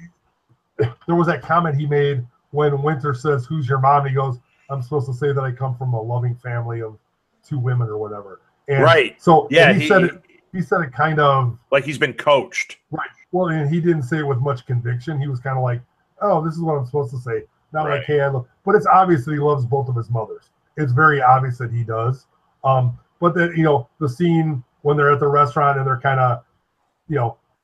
There was that comment he made when Winter says, "Who's your mom?" He goes, "I'm supposed to say that I come from a loving family of 2 women or whatever." And so yeah, he said it kind of like he's been coached. Right. Well, and he didn't say it with much conviction. He was kind of like, "Oh, this is what I'm supposed to say." Not like, "Hey, I love." But it's obvious that he loves both of his mothers. It's very obvious that he does. But that the scene when they're at the restaurant and they're kind of,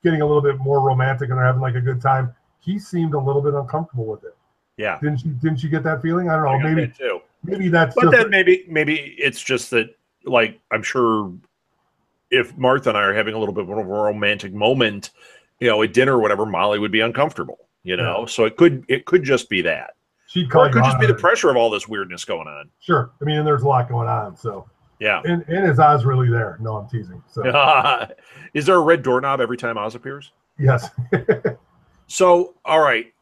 getting a little bit more romantic and they're having like a good time. He seemed a little bit uncomfortable with it. Yeah. Didn't you get that feeling? I don't know. Maybe that too. Maybe that's. But then maybe it's just that, like, I'm sure if Martha and I are having a little bit more of a romantic moment, at dinner or whatever, Molly would be uncomfortable, Yeah. So it could just be that. Or it could just be the pressure of all this weirdness going on. Sure. I mean, and there's a lot going on, so. Yeah. And is Oz really there? No, I'm teasing. So. Is there a red doorknob every time Oz appears? Yes. So, all right.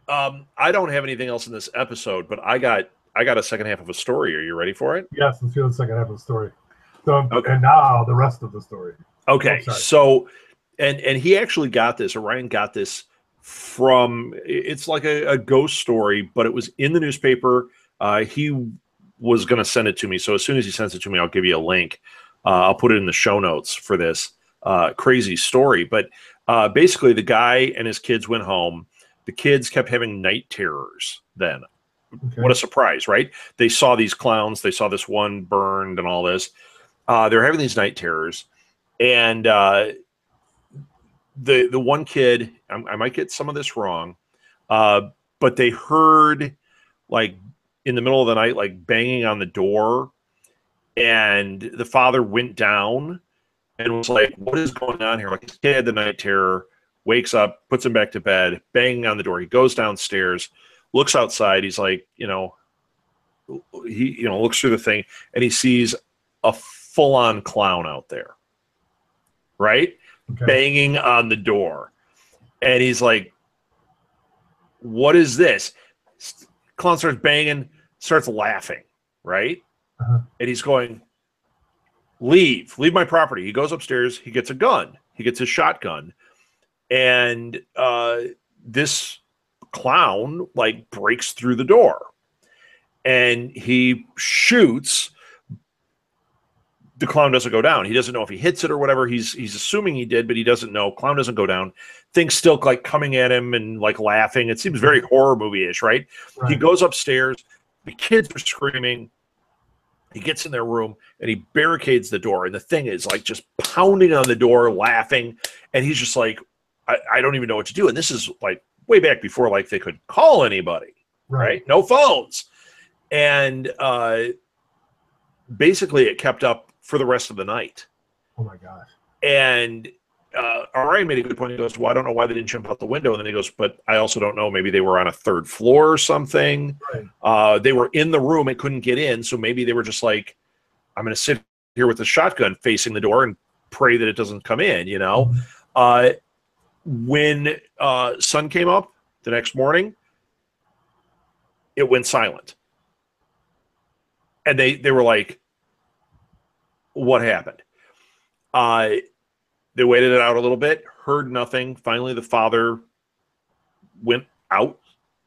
I don't have anything else in this episode, but I got a second half of a story. Are you ready for it? Yes, let's hear the second half of the story. So, and now the rest of the story. Okay. So, and he actually got this, Orion got this from, it's like a ghost story, but it was in the newspaper. He was going to send it to me. So as soon as he sends it to me, I'll give you a link. I'll put it in the show notes for this crazy story. But basically, the guy and his kids went home. The kids kept having night terrors then. Okay. What a surprise, right? They saw these clowns. They saw this one burned and all this. They're having these night terrors. And the one kid, I might get some of this wrong, but they heard like in the middle of the night, like banging on the door, and the father went down and was like, "What is going on here?" Like his kid had the night terror, wakes up, puts him back to bed, banging on the door. He goes downstairs, looks outside. He's like, he looks through the thing and he sees a full-on clown out there, right? Okay. Banging on the door. And he's like, what is this? Clown starts banging, starts laughing, right? And he's going, leave my property. He goes upstairs, he gets a gun, he gets his shotgun, and this clown like breaks through the door and he shoots. The clown doesn't go down. He doesn't know if he hits it or whatever. He's assuming he did, but he doesn't know. Clown doesn't go down. Things still like coming at him and like laughing. It seems very horror movie-ish, right? He goes upstairs. The kids are screaming. He gets in their room and he barricades the door. And the thing is like just pounding on the door, laughing. And he's just like, I don't even know what to do. And this is like way back before like they could call anybody, right? No phones. And basically it kept up for the rest of the night. Oh my gosh. And Orion made a good point. He goes, well, I don't know why they didn't jump out the window. And then he goes, but I also don't know. Maybe they were on a third floor or something. Right. They were in the room and couldn't get in. So maybe they were just like, I'm going to sit here with the shotgun facing the door and pray that it doesn't come in, you know? When sun came up the next morning, it went silent. And they were like, what happened? They waited it out a little bit, heard nothing. Finally, the father went out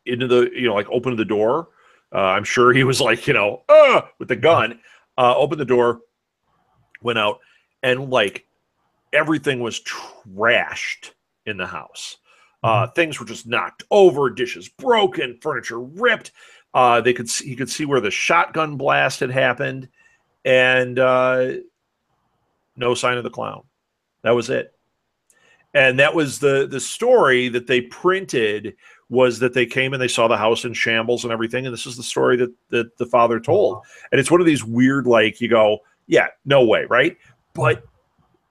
into the, like opened the door. I'm sure he was like, with the gun, opened the door, went out, and like everything was trashed in the house. Things were just knocked over, dishes broken, furniture ripped. He could see where the shotgun blast had happened, and no sign of the clown. That was it. And that was the story that they printed, was that they came and they saw the house in shambles and everything. And this is the story that the father told. And it's one of these weird, like, you go, yeah, no way, right? But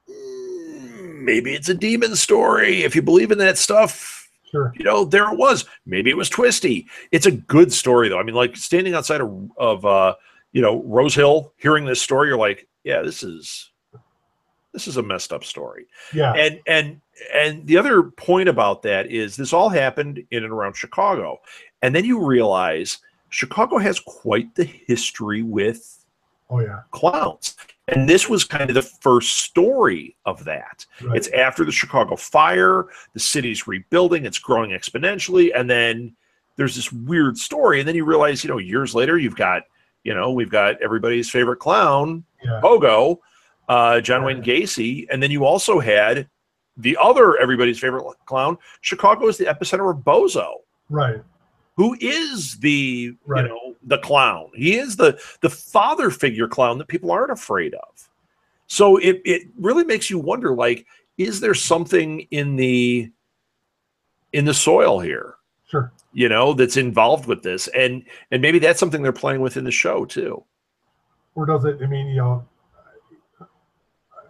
maybe it's a demon story. If you believe in that stuff, sure. There it was. Maybe it was twisty. It's a good story, though. I mean, like standing outside of Rose Hill, hearing this story, you're like, yeah, this is a messed up story. Yeah. And the other point about that is this all happened in and around Chicago. And then you realize Chicago has quite the history with clowns. And this was kind of the first story of that. Right. It's after the Chicago fire, the city's rebuilding, it's growing exponentially, and then there's this weird story. And then you realize, years later, we've got everybody's favorite clown, Pogo, John Wayne Gacy, and then you also had the other everybody's favorite clown. Chicago is the epicenter of Bozo, right? Who is the the clown? He is the father figure clown that people aren't afraid of. So it really makes you wonder, like, is there something in the soil here? Sure. That's involved with this, and maybe that's something they're playing with in the show too. Or does it? I mean,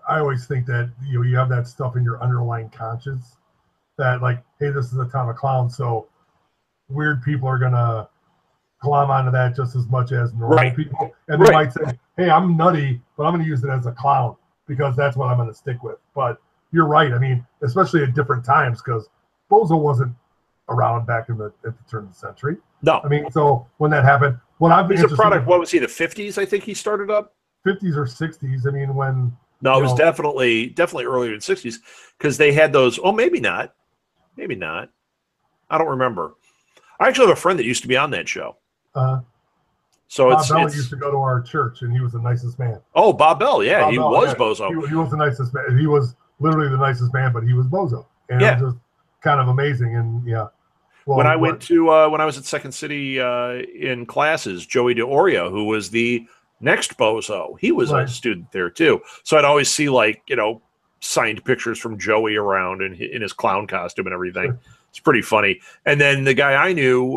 I always think that you have that stuff in your underlying conscience that, like, hey, this is a town of clowns, so weird people are gonna glom onto that just as much as normal people, and they might say, hey, I'm nutty, but I'm gonna use it as a clown because that's what I'm gonna stick with. But you're right. I mean, especially at different times, because Bozo wasn't around back at the turn of the century. No. I mean, so when that happened, he's a product. What was he? The 50s, I think he started up. 50s or 60s. I mean, when. No, it was definitely earlier in the 60s, because they had those. Oh, maybe not. Maybe not. I don't remember. I actually have a friend that used to be on that show. So Bob Bell used to go to our church, and he was the nicest man. Oh, Bob Bell, yeah, Bob Bell, was Bozo. He was the nicest man. He was literally the nicest man, but he was Bozo, and it was just kind of amazing. And Well, when I went to when I was at Second City in classes, Joey DeOria, who was the next Bozo, he was a student there too. So I'd always see, like, signed pictures from Joey around in his clown costume and everything. It's pretty funny. And then the guy I know,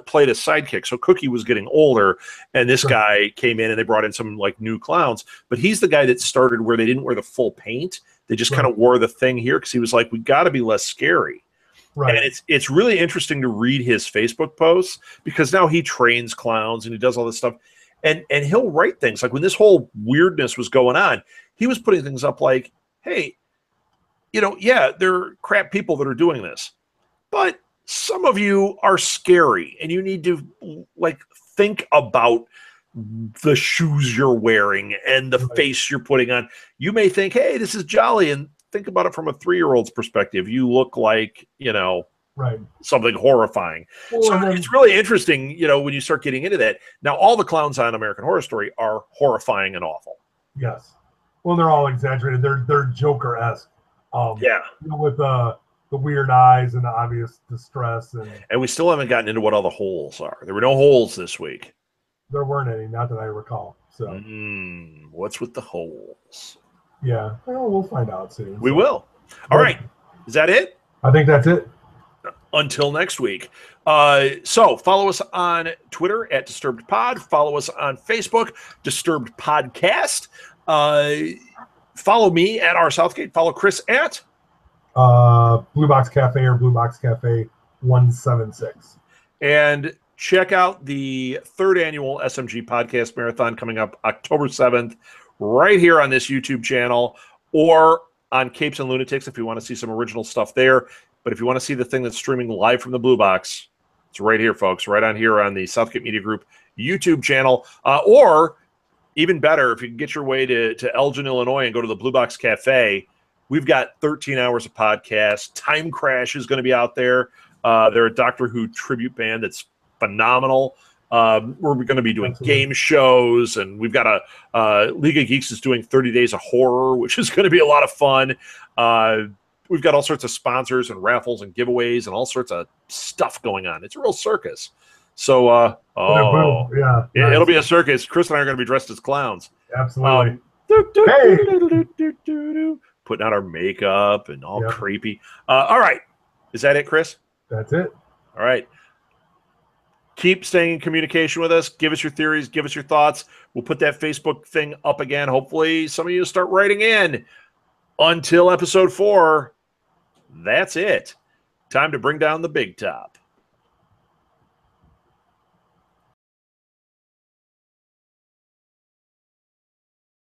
played a sidekick. So Cookie was getting older, and this guy came in, and they brought in some like new clowns. But he's the guy that started where they didn't wear the full paint; they just kind of wore the thing here because he was like, "We got to be less scary." Right. And it's really interesting to read his Facebook posts because now he trains clowns and he does all this stuff, and he'll write things like when this whole weirdness was going on, he was putting things up like, "Hey, yeah, there are crap people that are doing this, but some of you are scary and you need to like think about the shoes you're wearing and the face you're putting on. You may think, hey, this is jolly, and think about it from a 3-year-old's perspective. You look like, something horrifying." Well, so it's really interesting, when you start getting into that. Now, all the clowns on American Horror Story are horrifying and awful. Yes. Well, they're all exaggerated. They're Joker-esque. With the weird eyes and the obvious distress, and we still haven't gotten into what all the holes are. There were no holes this week. There weren't any, not that I recall. So, what's with the holes? Yeah, well, we'll find out soon. We will. All right, is that it? I think that's it. Until next week. So follow us on Twitter at Disturbed Pod. Follow us on Facebook, Disturbed Podcast. Follow me at R Southgate. Follow Chris at Blue Box Cafe or Blue Box Cafe 176. And check out the 3rd annual SMG Podcast Marathon coming up October 7th, right here on this YouTube channel, or on Capes and Lunatics if you want to see some original stuff there. But if you want to see the thing that's streaming live from the Blue Box, it's right here, folks, right on here on the Southgate Media Group YouTube channel, or even better, if you can get your way to Elgin, Illinois, and go to the Blue Box Cafe, we've got 13 hours of podcast. Time Crash is going to be out there. They're a Doctor Who tribute band that's phenomenal. We're going to be doing game shows, and we've got a League of Geeks is doing 30 Days of Horror, which is going to be a lot of fun. We've got all sorts of sponsors and raffles and giveaways and all sorts of stuff going on. It's a real circus. So, it'll be a circus. Chris and I are going to be dressed as clowns. Absolutely. Putting on our makeup and all creepy. All right. Is that it, Chris? That's it. All right. Keep staying in communication with us. Give us your theories. Give us your thoughts. We'll put that Facebook thing up again. Hopefully some of you start writing in. Until episode 4, that's it. Time to bring down the big top.